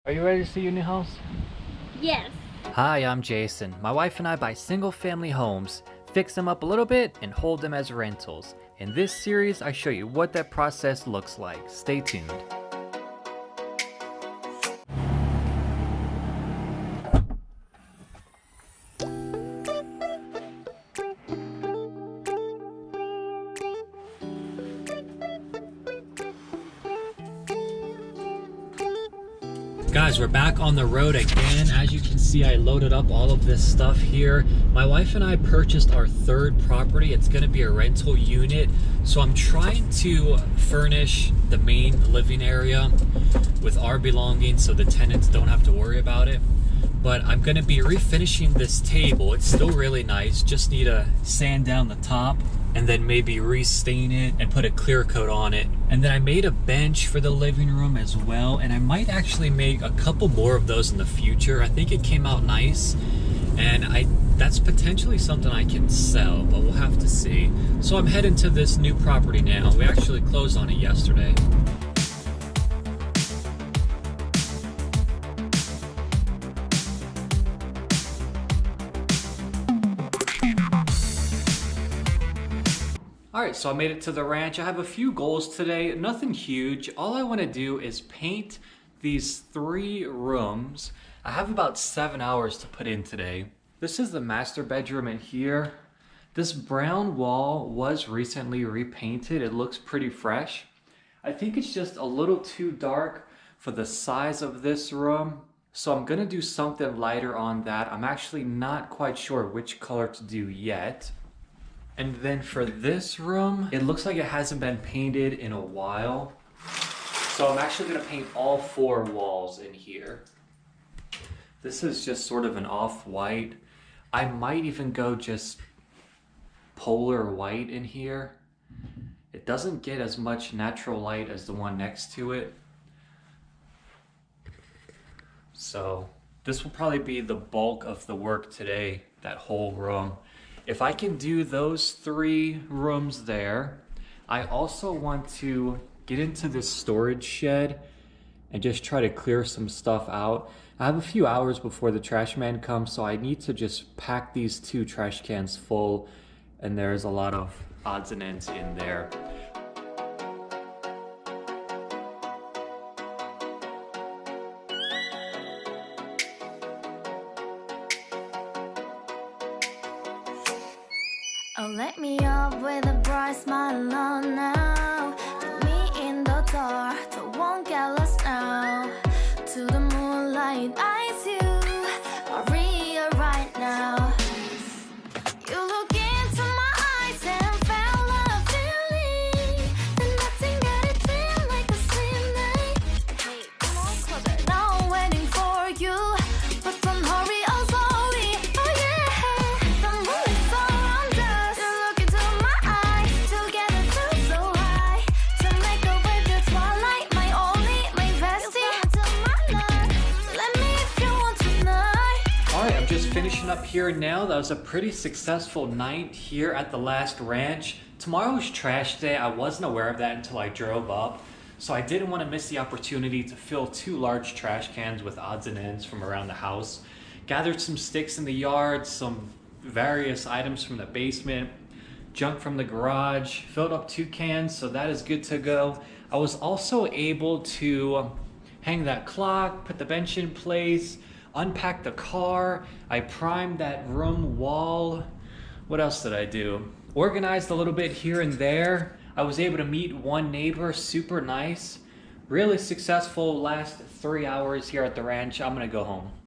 Are you ready to see your new house? Yes. Hi, I'm Jason. My wife and I buy single family homes, fix them up a little bit, and hold them as rentals. In this series, I show you what that process looks like. Stay tuned. Guys, we're back on the road again. As you can see, I loaded up all of this stuff here. My wife and I purchased our third property. It's going to be a rental unit. So I'm trying to furnish the main living area with our belongings so the tenants don't have to worry about it. But I'm going to be refinishing this table. It's still really nice. Just need to sand down the top and then maybe restain it and put a clear coat on it. And then I made a bench for the living room as well, and I might actually make a couple more of those in the future. I think it came out nice, and that's potentially something I can sell, but we'll have to see. So I'm heading to this new property now. We actually closed on it yesterday. Alright, so I made it to the ranch. I have a few goals today, nothing huge. All I want to do is paint these 3 rooms. I have about 7 hours to put in today. This is the master bedroom in here. This brown wall was recently repainted. It looks pretty fresh. I think it's just a little too dark for the size of this room. So I'm going to do something lighter on that. I'm actually not quite sure which color to do yet. And then for this room, it looks like it hasn't been painted in a while. So I'm actually gonna paint all 4 walls in here. This is just sort of an off-white. I might even go just polar white in here. It doesn't get as much natural light as the one next to it. So this will probably be the bulk of the work today, that whole room. If I can do those 3 rooms there, I also want to get into this storage shed and just try to clear some stuff out. I have a few hours before the trash man comes, so I need to just pack these 2 trash cans full, and there's a lot of odds and ends in there. Oh, let me up with a bright smile on now. Put me in the dark, so won't get lost now. To the moonlight, eyes you, Maria right now. You look into my eyes and felt a feeling. Then nothing got it feel like a slim night. Hey, come on closer, now I'm waiting for you. But don't hurry, oh slowly, oh yeah. The moonlight's around us. You look into my eyes, together feel so high. To make a way through twilight, my only, my bestie. You come into my life, let me if you want tonight. Alright, I'm just finishing up here now. That was a pretty successful night here at the last ranch. Tomorrow's trash day. I wasn't aware of that until I drove up. So I didn't want to miss the opportunity to fill 2 large trash cans with odds and ends from around the house. Gathered some sticks in the yard, some various items from the basement, junk from the garage, filled up 2 cans, so that is good to go. I was also able to hang that clock, put the bench in place, unpack the car. I primed that room wall. What else did I do? Organized a little bit here and there. I was able to meet one neighbor, super nice. Really successful last 3 hours here at the ranch. I'm gonna go home.